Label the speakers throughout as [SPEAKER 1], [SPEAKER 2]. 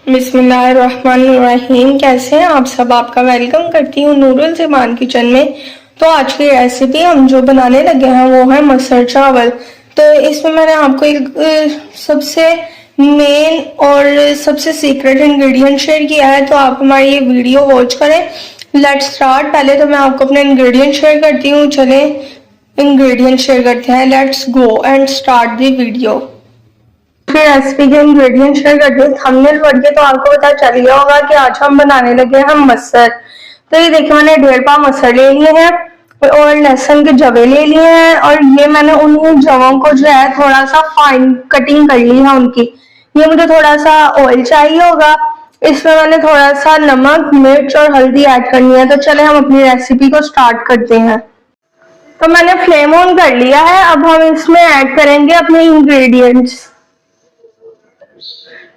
[SPEAKER 1] बिस्मिल्लाहिर्रहमानिर्रहीम। कैसे हैं आप सब? आपका वेलकम करती हूँ नूरुल ज़बान किचन में। तो आज की रेसिपी हम जो बनाने लगे हैं वो है मसर चावल। तो इसमें मैंने आपको एक सबसे मेन और सबसे सीक्रेट इंग्रेडिएंट शेयर किया है, तो आप हमारी ये वीडियो वॉच करें। Let's start. पहले तो मैं आपको अपने इंग्रेडिएंट शेयर करती हूँ। चलें इंग्रेडिएंट शेयर करते हैं। Let's go and start the video. फिर रेसिपी के इंग्रेडिएंट शेयर करते हैं। थंबनेल पढ़ के तो आपको पता चल गया होगा कि आज हम बनाने लगे हैं मसर। तो ये देखिए, मैंने 1.5 पाव मसर ले लिए हैं और लहसुन के जवे ले लिए हैं, और ये मैंने उन जवों को जो है थोड़ा सा फाइन कटिंग कर ली है उनकी। ये मुझे थोड़ा सा ऑयल चाहिए होगा। इसमें मैंने थोड़ा सा नमक, मिर्च और हल्दी ऐड करनी है। तो चले हम अपनी रेसिपी को स्टार्ट करते हैं। तो मैंने फ्लेम ऑन कर लिया है। अब हम इसमें ऐड करेंगे अपने इंग्रेडिएंट्स।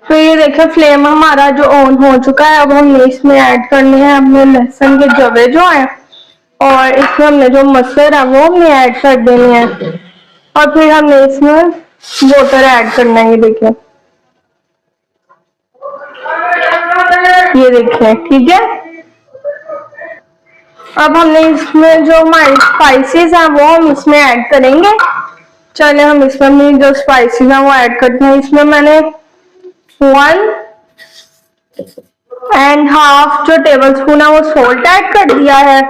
[SPEAKER 1] तो ये देखिए, फ्लेम हमारा जो ऑन हो चुका है। अब हम इसमें ऐड करने हैं अपने लहसुन के जवे जो हैं, और इसमें हमने जो मसर है वो हमने ऐड कर देने हैं, और फिर हमने इसमें वाटर ऐड करना है। ये देखिए, ठीक है। अब हमने इसमें जो हमारे स्पाइसेस हैं वो हम इसमें ऐड करेंगे। चले हम इसमें अपनी जो स्पाइसेस हैं वो ऐड करते हैं। इसमें मैंने 1.5 जो टेबल स्पून है वो सॉल्ट ऐड कर दिया है,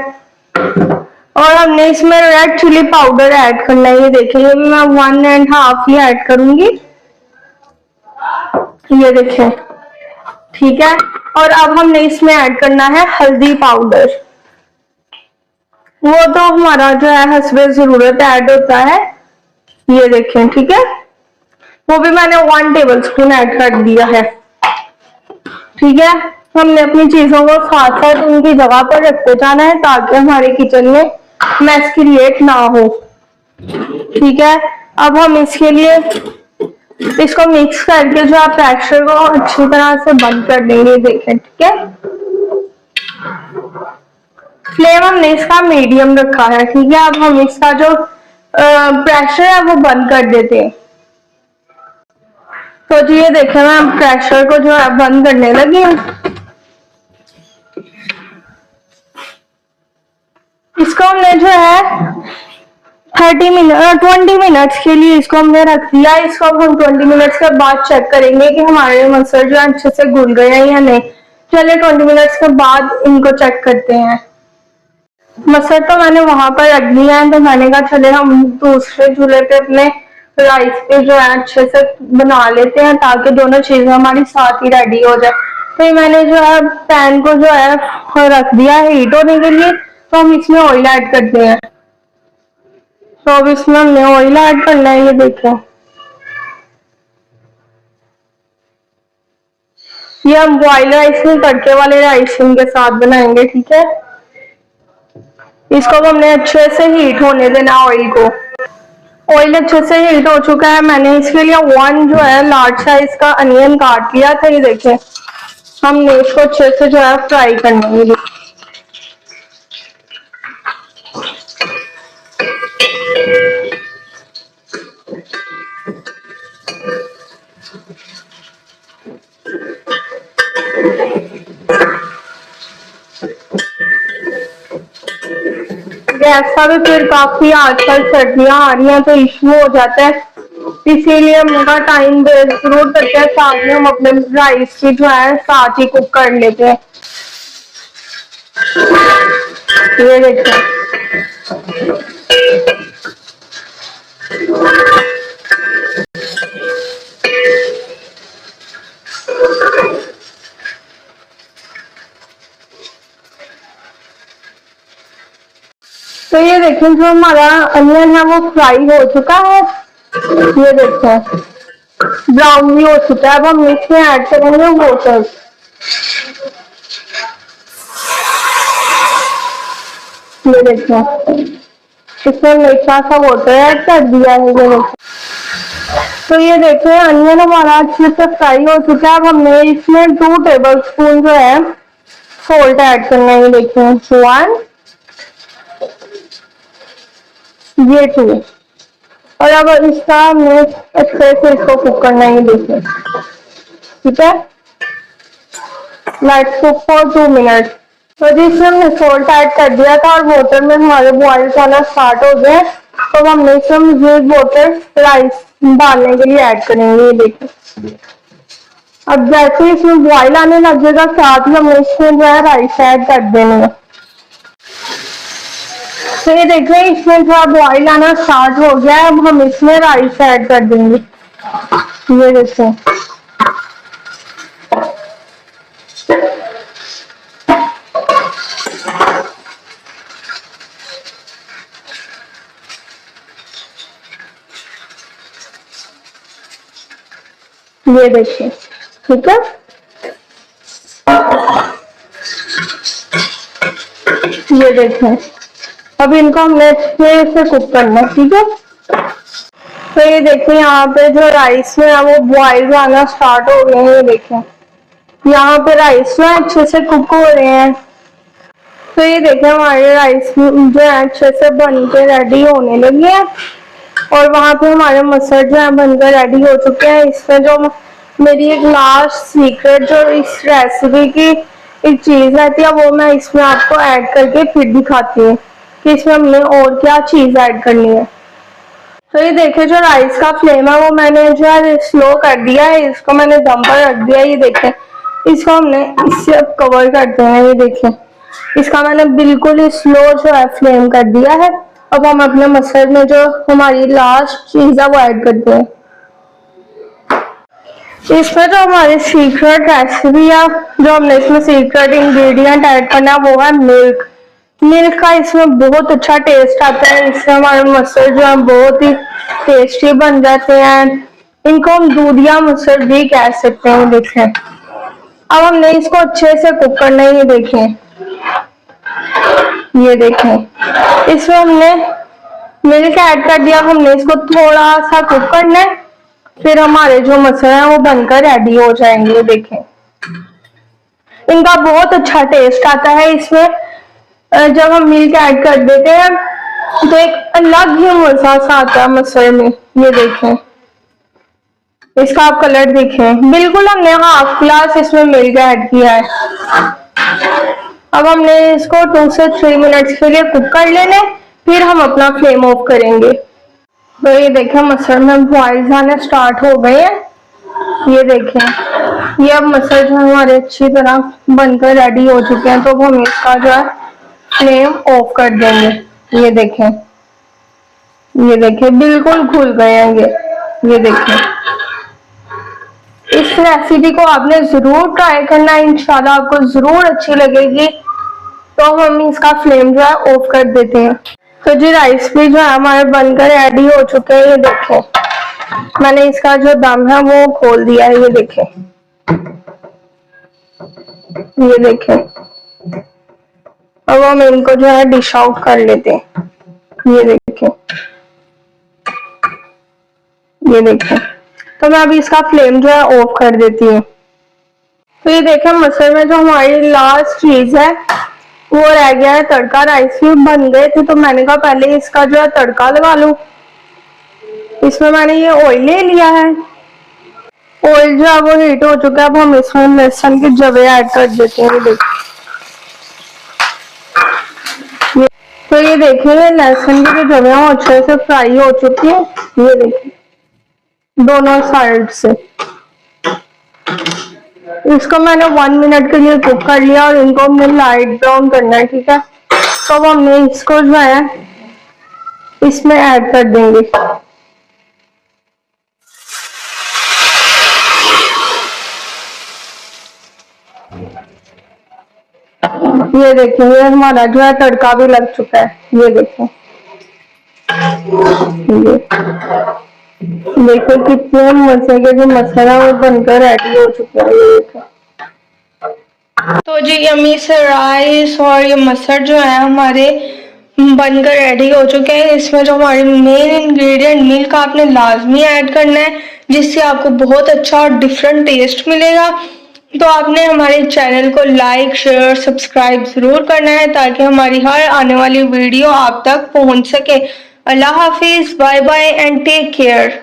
[SPEAKER 1] और हमने इसमें रेड चिली पाउडर ऐड करना है। ये देखिए, ये मैं 1.5 ही ऐड करूंगी। ये देखिए, ठीक है। और अब हमने इसमें ऐड करना है हल्दी पाउडर। वो तो हमारा जो है हस्बे जरूरत ऐड होता है। ये देखें, ठीक है। वो भी मैंने 1 टेबल स्पून ऐड कर दिया है, ठीक है। हमने अपनी चीजों को साथ साथ उनकी जगह पर रखते जाना है ताकि हमारे किचन में मैस क्रिएट ना हो, ठीक है। अब हम इसके लिए इसको मिक्स करके जो आप प्रेशर को अच्छी तरह से बंद कर देंगे। देखें, ठीक है। फ्लेम हमने इसका मीडियम रखा है, ठीक है। अब हम इसका जो प्रेशर है वो बंद कर देते हैं। तो जी ये देखें, मैं प्रेशर को जो है बंद करने लगी हूँ। इसको हमने जो है 20 मिनट्स के लिए इसको हमने रख दिया। इसको हम 20 मिनट्स के बाद चेक करेंगे कि हमारे मसर जो अच्छे से घुल गए हैं या नहीं। चलिए 20 मिनट्स के बाद इनको चेक करते हैं। मसर तो मैंने वहां पर रख दिया है, तो मैंने कहा चले हम दूसरे चूल्हे पे अपने राइस पे जो है अच्छे से बना लेते हैं ताकि दोनों चीजें हमारी साथ ही रेडी हो जाए। तो मैंने जो है पैन को जो है रख दिया है हीट होने के लिए। तो हम इसमें ऑयल ऐड करते हैं। तो अब इसमें हमने ऑयल ऐड करना है। ये देखो, ये हम बॉइल राइस में तड़के वाले राइस के साथ बनाएंगे, ठीक है। इसको हमने अच्छे से हीट होने देना ऑयल को। ऑयल अच्छे से हीट हो चुका है। मैंने इसके लिए 1 जो है लार्ज साइज का अनियन काट लिया था। ये देखें, हमने इसको अच्छे से जो है फ्राई करना है। गैस का भी फिर काफी आजकल सर्दियां आ रही हैं तो इश्यू हो जाता है, इसीलिए हम उनका टाइम जरूर करते हैं। साथ में हम अपने राइस की जो है साथ ही कुक कर लेते हैं। ये देखिए, तो ये देखें जो हमारा अनियन है वो फ्राई हो चुका है। ये देखें, ब्राउन भी हो चुका है। अब हम इसमें ऐड करेंगे वाटर। ये देखें, इसमें मीठा सा वाटर ऐड कर दिया है। ये देखें, तो ये देखें अनियन हमारा अच्छे से फ्राई हो चुका है। अब हमने इसमें 2 टेबल स्पून जो है सॉल्ट ऐड करना है। ये देखें, 1, ये 2, और अब इसका हमने अच्छे से इसको कुक करना है। देखिए, ठीक है। Let's cook for 2 minute. तो जी इसमें हमने सॉल्ट ऐड कर दिया था और वाटर में हमारे बॉइल आना स्टार्ट हो गया। तो हमने इसमें ये वाटर राइस डालने के लिए ऐड करेंगे। ये देखिए अब जैसे इसमें बॉइल आने लगेगा साथ ही हमने इसमें जो है राइस ऐड कर देने हैं। तो ये देखिए इसमें थोड़ा बॉइल आना स्टार्ट हो गया है। अब हम इसमें राइस ऐड कर देंगे। ये देखिए ये देखिए ठीक है। ये देखिए अब इनको हमने अच्छे से कुक करना है। ठीक है तो ये देखिए यहाँ पे जो राइस में है वो बॉइल आना स्टार्ट हो गए हैं। ये देखिए यहाँ पे राइस में अच्छे से कुक हो रहे हैं। तो ये देखिए हमारे राइस जो है अच्छे से बन के रेडी होने लगे हैं और वहां पे हमारे मसर जो है बनकर रेडी हो चुके हैं। इसमें जो मेरी एक लास्ट सीक्रेट जो इस रेसिपी की एक चीज रहती है वो मैं इसमें आपको ऐड करके फिर दिखाती हूँ कि इसमें हमने और क्या चीज ऐड करनी है। तो ये देखिए जो राइस का फ्लेम है वो मैंने जो है स्लो कर दिया है। इसको मैंने दम पर रख दिया। ये देखिए इसको हमने इससे अब कवर करते हैं। ये देखिए इसका मैंने बिल्कुल ही स्लो जो है फ्लेम कर दिया है। अब हम अपने मसर में जो हमारी लास्ट चीज है वो ऐड करते हैं। इसमें जो हमारी सीक्रेट रेसिपी है जो हमने इसमें सीक्रेट इंग्रेडिएंट ऐड करना है वो है मिल्क। मिल्क का इसमें बहुत अच्छा टेस्ट आता है। इससे हमारे मसर जो है बहुत ही टेस्टी बन जाते हैं। इनको हम दूधिया मसर भी कह सकते हैं। देखें अब हमने इसको अच्छे से कुक करना है। ये देखें ये देखें इसमें हमने मिल्क ऐड कर दिया। हमने इसको थोड़ा सा कुक करना है फिर हमारे जो मसर है वो बनकर रेडी हो जाएंगे। देखें इनका बहुत अच्छा टेस्ट आता है इसमें। जब हम मिल्क ऐड कर देते हैं तो एक अलग ही मजा सा आता है मसर में। ये देखें इसका आप कलर देखें बिल्कुल हमने हाफ ग्लास इसमें मिल्क ऐड किया है। अब हमने इसको 2 से 3 मिनट्स के लिए कुक कर लेने फिर हम अपना फ्लेम ऑफ करेंगे। तो ये देखें मसर में बॉइल्स आने स्टार्ट हो गए हैं। ये देखें ये अब मसर जो हमारे अच्छी तरह बनकर रेडी हो चुके हैं। तो अब हम इसका जो है फ्लेम ऑफ कर देंगे। ये देखें बिल्कुल घुल गए हैं ये देखें। इस रेसिपी को आपने जरूर ट्राई करना है। इंशाल्लाह आपको जरूर अच्छी लगेगी। तो हम इसका फ्लेम जो है ऑफ कर देते हैं। तो जी राइस भी जो है हमारे बनकर रेडी हो चुके हैं। ये देखें मैंने इसका जो दम है वो खोल दिया है। ये देखें ये देखें अब हम इनको जो है डिश आउट कर लेते हैं। ये देखें ये देखें तो मैं अभी इसका फ्लेम जो है ऑफ कर देती हूँ। तो ये देखें मसर में जो हमारी लास्ट चीज है वो रह गया है तड़का। राइस भी बन गए थे तो मैंने कहा पहले इसका जो है तड़का लगा लूं। इसमें मैंने ये ऑयल ले लिया है। ऑयल जो है वो हीट हो चुका है। अब हम इसमें लहसुन के जवे ऐड कर देते हैं। तो ये देखिए लहसुन की जो जवे हैं अच्छे से फ्राई हो चुकी है। ये देखिए दोनों साइड से इसको मैंने 1 मिनट के लिए कुक कर लिया और इनको हमने लाइट ब्राउन करना है। ठीक है तो अब हमने इसको जो है इसमें ऐड कर देंगे। ये देखिए ये हमारा जो है तड़का भी लग चुका है। ये देखिए देखो कितने मजे के जो मसाला वो बनकर रेडी हो चुका है। ये देखो तो जी यम्मी से राइस और ये मसर जो है हमारे बनकर रेडी हो चुके हैं। इसमें जो हमारे मेन इंग्रेडिएंट मिल्क आपने लाजमी ऐड करना है जिससे आपको बहुत अच्छा और डिफरेंट टेस्ट मिलेगा। तो आपने हमारे चैनल को लाइक शेयर सब्सक्राइब जरूर करना है ताकि हमारी हर आने वाली वीडियो आप तक पहुंच सके। अल्लाह हाफिज bye bye and take care.